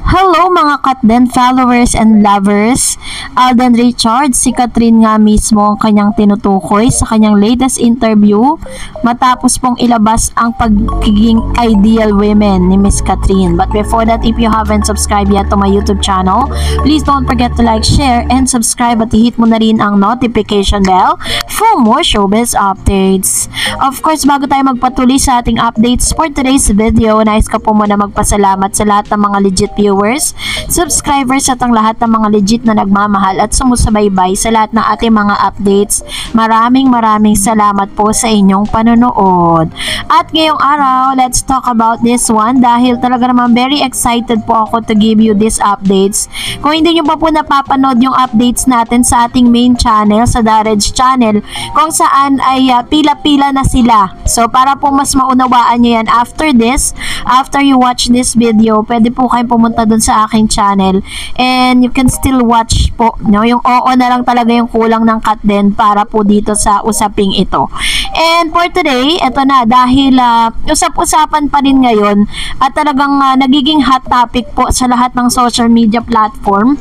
Hello mga Katden followers and lovers! Alden Richards, si Catherine nga mismo ang kanyang tinutukoy sa kanyang latest interview matapos pong ilabas ang pagiging ideal women ni Miss Catherine. But before that, if you haven't subscribed yet to my YouTube channel, please don't forget to like, share, and subscribe at i-hit mo na rin ang notification bell for more showbiz updates. Of course, bago tayo magpatuloy sa ating updates for today's video, nais ko po muna magpasalamat sa lahat ng mga legit viewers, subscribers at ang lahat ng mga legit na nagmamahal at sumusubaybay sa lahat ng ating mga updates. Maraming salamat po sa inyong panonood. At ngayong araw, let's talk about this one dahil talaga naman very excited po ako to give you these updates. Kung hindi nyo pa po napapanood yung updates natin sa ating main channel, sa Darage channel, kung saan ay pila-pila na sila. So para po mas maunawaan nyo yan after this, after you watch this video, pwede po kayong pumunta dun sa aking channel and you can still watch po, no? Yung oo na lang talaga yung kulang ng Katden para po dito sa usaping ito. And for today, eto na, dahil usap-usapan pa rin ngayon at talagang nagiging hot topic po sa lahat ng social media platform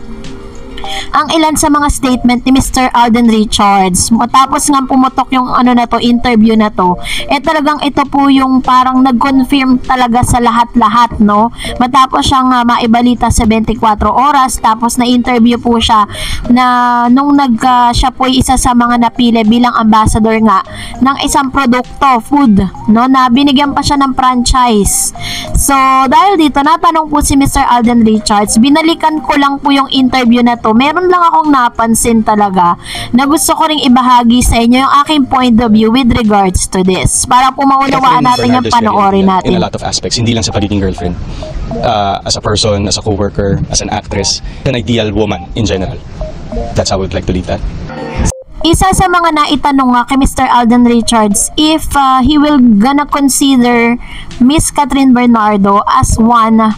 ang ilan sa mga statement ni Mr. Alden Richards. Matapos nga pumutok yung interview na to, talagang ito po yung parang nag-confirm talaga sa lahat-lahat, no? Matapos siyang maibalita sa 24 oras, tapos na-interview po siya na nung siya po isa sa mga napili bilang ambassador nga ng isang produkto, food, no? Na binigyan pa siya ng franchise. So, dahil dito, natanong po si Mr. Alden Richards, binalikan ko lang po yung interview na to. Meron lang akong napansin talaga na gusto ko ring ibahagi sa inyo yung aking point of view with regards to this. Para po maunawaan natin yung panoorin natin. In a lot of aspects, hindi lang sa pagiging girlfriend. As a person, as a co-worker, as an actress, an ideal woman in general. That's how I would like to leave that. Isa sa mga naitanong nga kay Mr. Alden Richards if he will gonna consider Miss Catherine Bernardo as one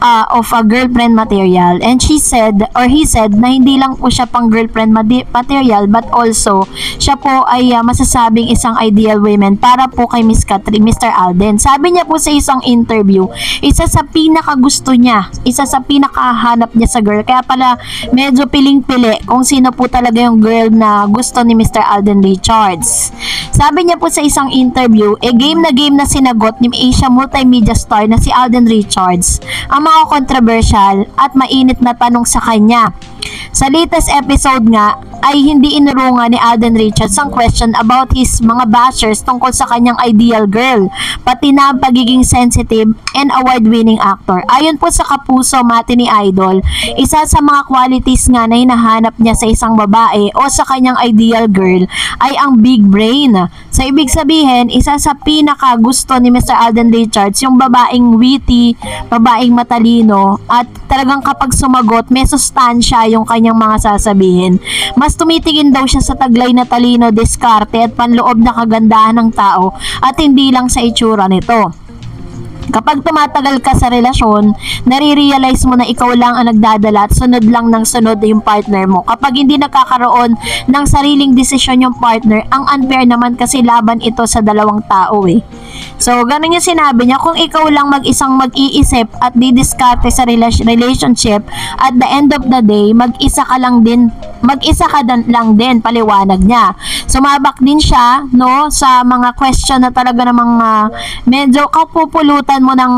of a girlfriend material, and she said or he said na hindi lang po siya pang girlfriend material but also siya po ay masasabing isang ideal woman para po kay Miss Catherine, Mr. Alden. Sabi niya po sa isang interview, isa sa pinakagusto niya, isa sa pinakahanap niya sa girl, kaya pala medyo piling-pili kung sino po talaga yung girl na gusto ni Mr. Alden Richards. Sabi niya po sa isang interview, game na sinagot ni Asia multimedia star na si Alden Richards ang mga controversial at mainit na tanong sa kanya. Sa latest episode nga ay hindi inurungan ni Alden Richards ang question about his mga bashers tungkol sa kanyang ideal girl, pati na pagiging sensitive and award-winning actor. Ayon po sa kapuso mati ni Idol, isa sa mga qualities nga na hinahanap niya sa isang babae o sa kanyang ideal girl ay ang big brain. So ibig sabihin, isa sa pinaka gusto ni Mr. Alden Richards yung babaeng witty, babaeng matalino at talagang kapag sumagot may sustansya yung kanyang mga sasabihin. Mas tumitingin daw siya sa taglay na talino, diskarte at panloob na kagandahan ng tao at hindi lang sa itsura nito. Kapag tumatagal ka sa relasyon, nare-realize mo na ikaw lang ang nagdadala at sunod lang ng sunod yung partner mo. Kapag hindi nakakaroon ng sariling desisyon yung partner, ang unfair naman kasi laban ito sa dalawang tao eh. So, ganun yung sinabi niya, kung ikaw lang mag-isang mag-iisip at didiskarte sa relationship, at the end of the day, mag-isa ka lang din, paliwanag niya. Sumabak din siya, no, sa mga question na talaga namang medyo kapupulutan mo ng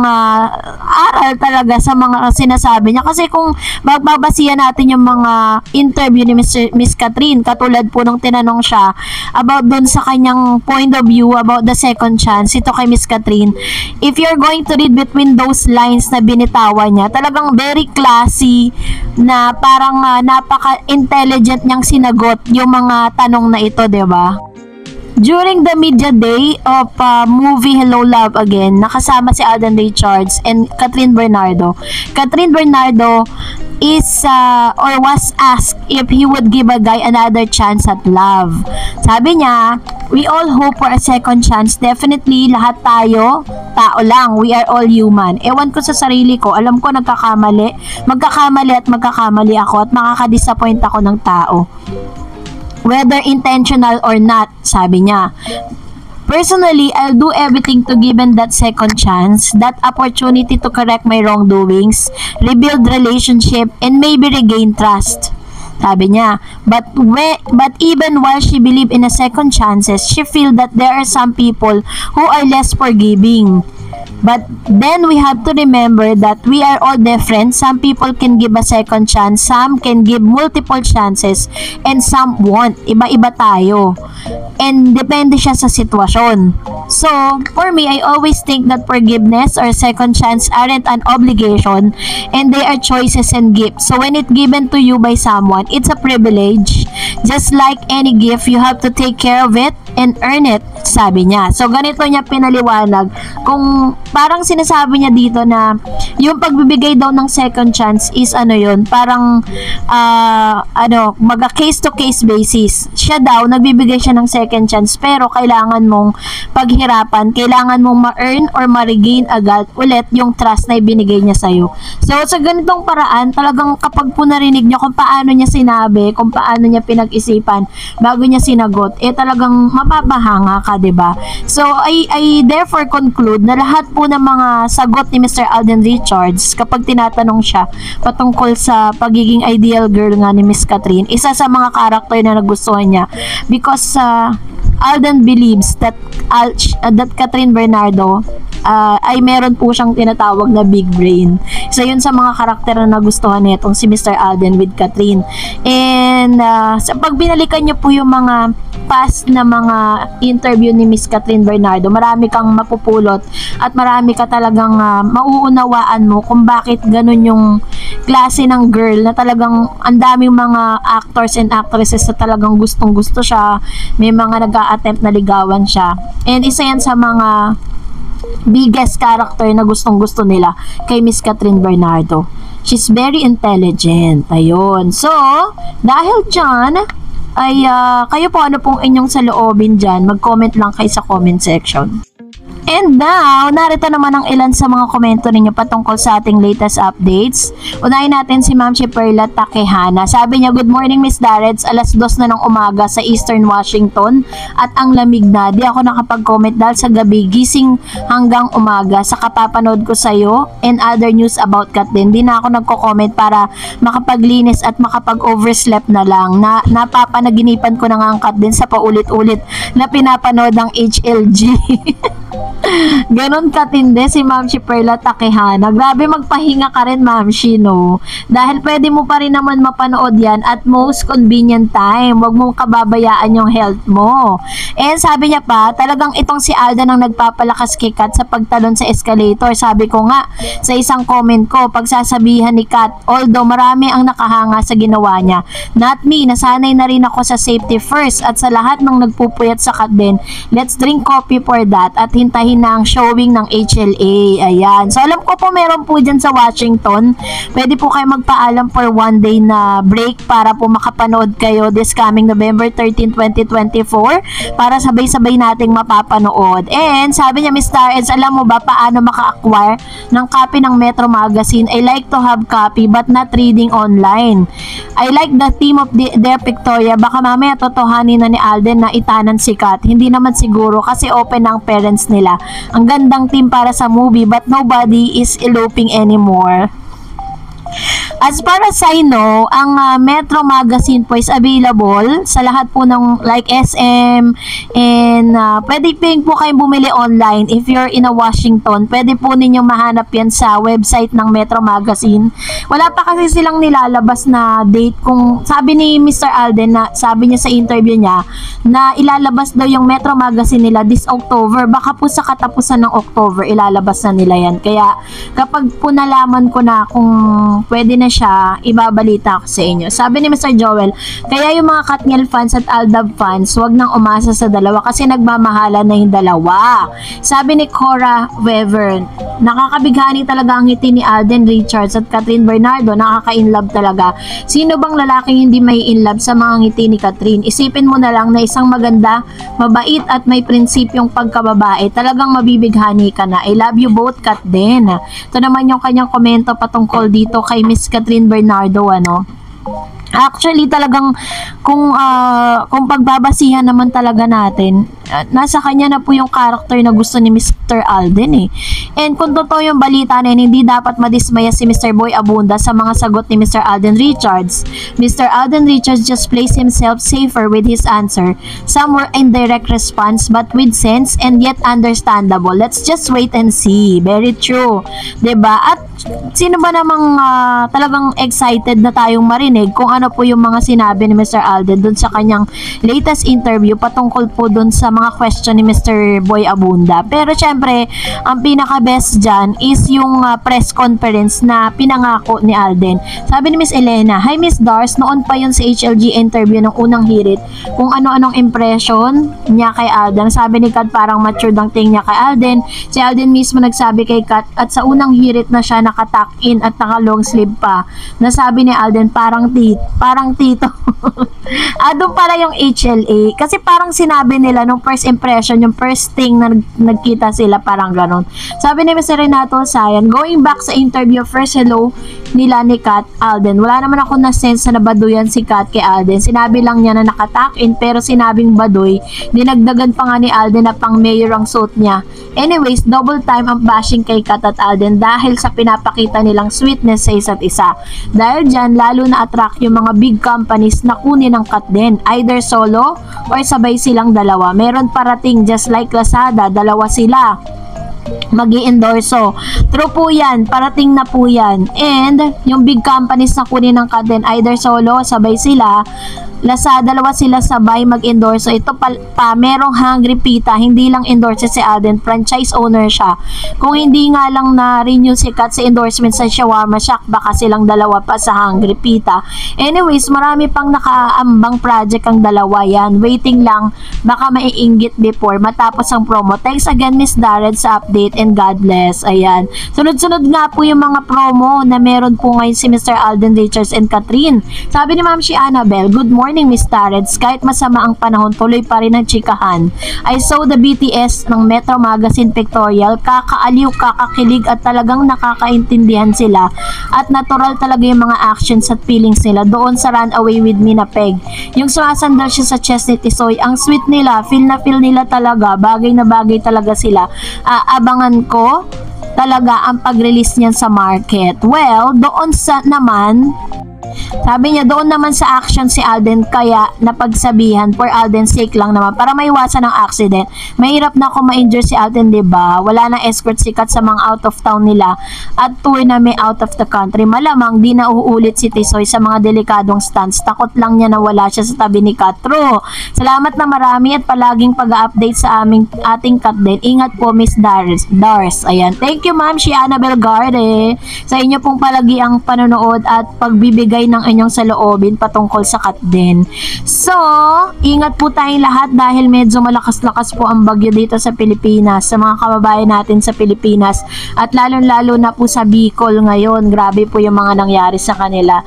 aral talaga sa mga sinasabi niya. Kasi kung magbabasihan natin yung mga interview ni Miss Catherine, katulad po nung tinanong siya about dun sa kanyang point of view about the second chance, ito kay Miss Catherine, if you're going to read between those lines na binitawan niya, talagang very classy na parang napaka-intelligent niyang sinagot yung mga tanong na ito, diba? During the media day of movie Hello Love Again, nakasama si Alden Richards and Catherine Bernardo. Catherine Bernardo is or was asked if he would give a guy another chance at love. Sabi niya, we all hope for a second chance. Definitely, lahat tayo, tao lang. We are all human. Ewan ko sa sarili ko, alam ko magkakamali ako at makaka-disappoint ako ng tao. Whether intentional or not, sabi niya. Personally, I'll do everything to given that second chance, that opportunity to correct my wrongdoings, rebuild relationship, and maybe regain trust. Sabi niya, but even while she believed in a second chances, she feel that there are some people who are less forgiving. But then we have to remember that we are all different. Some people can give a second chance, some can give multiple chances, and some won't. Iba-iba tayo. And depende siya sa sitwasyon. So, for me, I always think that forgiveness or second chance aren't an obligation, and they are choices and gifts. So, when it's given to you by someone, it's a privilege. Just like any gift, you have to take care of it and earn it, sabi niya. So, ganito niya pinaliwanag. Kung parang sinasabi niya dito na yung pagbibigay daw ng second chance is parang maga case to case basis. Siya daw, nagbibigay siya ng second chance, pero kailangan mong paghirapan, kailangan mong ma-earn or ma-regain agad ulit yung trust na ibinigay niya sa'yo. So, sa ganitong paraan, talagang kapag po narinig niyo kung paano niya sinabi, kung paano niya pinag-isipan bago niya sinagot, talagang mapapahanga ka, diba? So, I therefore conclude na lahat po ng mga sagot ni Mr. Alden Richards kapag tinatanong siya patungkol sa pagiging ideal girl nga ni Miss Catherine, isa sa mga karakter na nagustuhan niya because Alden believes that Catherine Bernardo ay meron po siyang tinatawag na big brain. Isa yun sa mga karakter na nagustuhan nitong si Mr. Alden with Catherine. And sa pag binalikan niyo po yung mga past na mga interview ni Miss Catherine Bernardo, marami kang mapupulot at marami ka talagang mauunawaan mo kung bakit ganun yung klase ng girl na talagang ang daming mga actors and actresses na talagang gustong gusto siya, may mga nag-a-attempt na ligawan siya, and isa yan sa mga biggest character na gustong gusto nila kay Miss Catherine Bernardo. She's very intelligent. Ayun. So, dahil dyan ay kayo po, ano pong inyong saloobin dyan, mag-comment lang kayo sa comment section. And now, narito naman ang ilan sa mga komento ninyo patungkol sa ating latest updates. Unahin natin si Ma'am Perla Takehana. Sabi niya, good morning Miss Darreds, alas 2 na ng umaga sa Eastern Washington at ang lamig na. Di ako nakapag-comment dahil sa gabi, gising hanggang umaga. Sa kapapanood ko sa'yo and other news about Kat din. Di na ako nagko-comment para makapaglinis at makapag-oversleep na lang. Napapanaginipan ko na nga ang Kat din sa paulit-ulit na pinapanood ng HLG. Ganon katindi si Ma'am Perla Takehana. Grabe, magpahinga ka rin Ma'am no? Dahil pwede mo pa rin naman mapanood yan at most convenient time. Huwag mong kababayaan yung health mo. And sabi niya pa, talagang itong si Alden ang nagpapalakas kay Kat sa pagtalon sa escalator. Sabi ko nga sa isang comment ko, pagsasabihan ni Kat, although marami ang nakahanga sa ginawa niya, not me, nasanay na rin ako sa safety first at sa lahat ng nagpupuyat sa Kat din. Let's drink coffee for that at hintahin na ang showing ng HLA. Ayan. So, alam ko po meron po dyan sa Washington. Pwede po kayo magpaalam for one day na break para po makapanood kayo this coming November 13, 2024 para sabay-sabay nating mapapanood. And sabi niya, Miss Darreds, alam mo ba paano maka-acquire ng copy ng Metro Magazine? I like to have copy but not reading online. I like the theme of their pictoria. Baka mamaya totohanin na ni Alden na itanan si Kat. Hindi naman siguro kasi open ang parents nila. Ang gandang team para sa movie but nobody is eloping anymore. As far as I know, ang Metro Magazine po is available sa lahat po ng like SM and pwede po kayong bumili online if you're in a Washington. Pwede po ninyong mahanap yan sa website ng Metro Magazine. Wala pa kasi silang nilalabas na date kung sabi ni Mr. Alden na sabi niya sa interview niya na ilalabas daw yung Metro Magazine nila this October. Baka po sa katapusan ng October ilalabas na nila yan. Kaya kapag po nalaman ko na kung pwede na siya, ibabalita ko sa inyo. Sabi ni Mr. Joel, kaya yung mga Katniel fans at Aldab fans, wag nang umasa sa dalawa kasi nagmamahala na yung dalawa. Sabi ni Cora Wever, nakakabighani talaga ang ngiti ni Alden Richards at Catherine Bernardo, nakaka-inlove talaga. Sino bang lalaking hindi may inlove sa mga ngiti ni Catherine? Isipin mo na lang na isang maganda, mabait at may prinsipyong pagkababae, talagang mabibighani ka na. I love you both, Kat din. Ito naman yung kanyang komento patungkol dito kay Miss Catherine Bernardo, ano. Actually talagang kung pagbabasihan naman talaga natin, nasa kanya na po yung character na gusto ni Mr. Alden eh. And kung totoo yung balita na yun, hindi dapat madismaya si Mr. Boy Abunda sa mga sagot ni Mr. Alden Richards. Mr. Alden Richards just placed himself safer with his answer. Some were indirect response but with sense and yet understandable. Let's just wait and see. Very true. 'Di ba? At sino ba namang talagang excited na tayong marinig kung ano po yung mga sinabi ni Mr. Alden dun sa kanyang latest interview patungkol po dun sa mga question ni Mr. Boy Abunda. Pero syempre, ang pinaka-best dyan is yung press conference na pinangako ni Alden. Sabi ni Miss Elena, "Hi Miss Dars, noon pa yun sa HLG interview ng unang hirit kung ano-anong impression niya kay Alden." Sabi ni Kat parang matured ang tingin niya kay Alden. Si Alden mismo nagsabi kay Kat at sa unang hirit na siya naka-tuck in at naka-long sleeve pa. Nasabi ni Alden parang tito. Doon pala yung HLA. Kasi parang sinabi nila nung first impression, yung first thing na nagkita sila, parang ganon. Sabi ni Mr. Renato Sayan, going back sa interview, first hello nila ni Kat, Alden. Wala naman ako na sense na nabaduyan si Kat kay Alden. Sinabi lang niya na naka-tuck in pero sinabing baduy. Dinagdagan pa nga ni Alden na pang mayor ang suit niya. Anyways, double time ang bashing kay Kat at Alden dahil sa pinapakita nilang sweetness sa isa't isa. Dahil dyan, lalo na attract yung mga big companies na kunin ng Kat din. Either solo or sabay silang dalawa. Meron parating just like Lazada, dalawa sila mag-i-endorso. True po yan, parating na po yan. And yung big companies na kunin ng Kat din, either solo, sabay sila, dalawa sila sabay mag-endorso. Ito pa merong Hungry Pita, hindi lang endorse si Alden, franchise owner siya. Kung hindi nga lang na-renew si Kat sa endorsement sa Shawarma Shack, baka silang dalawa pa sa Hungry Pita. Anyways, marami pang nakaambang project ang dalawa yan. Waiting lang, baka maiinggit before matapos ang promo. Thanks again Miss Darren sa update and God bless. Ayan. Sunod-sunod nga po yung mga promo na meron po ngayon si Mr. Alden Richards and Catherine. Sabi ni Ma'am si Annabel, "Good morning Miss Tareds, kahit masama ang panahon, tuloy pa rin ang chikahan. I saw the BTS ng Metro Magazine pictorial, kakaaliw, kakakilig at talagang nakakaintindihan sila at natural talaga yung mga actions at feelings nila doon sa Runaway With Me na peg. Yung sumasandal siya sa chest ni Tisoy, ang sweet nila, feel na feel nila talaga, bagay na bagay talaga sila. Abangan ko talaga ang pag-release niyan sa market." Well, doon sa naman, sabi niya doon naman sa action si Alden, kaya napagsabihan for Alden's sake lang naman para maiwasan ang accident. Mahirap na kung ma-injure si Alden, diba? Wala nang escort si Kat sa mga out of town nila at tour na may out of the country. Malamang di na uulit si Tisoy sa mga delikadong stunts. Takot lang niya na wala siya sa tabi ni Kat. True. Salamat na marami at palaging pag-update sa ating Kat din. Ingat po Miss Dars. Ayan. Thank you Ma'am si Annabel Garde sa inyo pong palagi ang panonood at pagbibigay ng inyong saloobin patungkol sa Kat din. So, ingat po tayong lahat dahil medyo malakas-lakas po ang bagyo dito sa Pilipinas, sa mga kababayan natin sa Pilipinas at lalong-lalo na po sa Bicol ngayon. Grabe po yung mga nangyari sa kanila.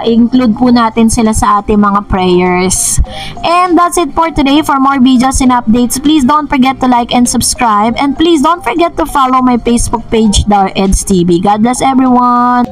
Include po natin sila sa ating mga prayers. And that's it for today. For more videos and updates, please don't forget to like and subscribe and please don't forget to follow my Facebook page, Dar Eds TV. God bless everyone!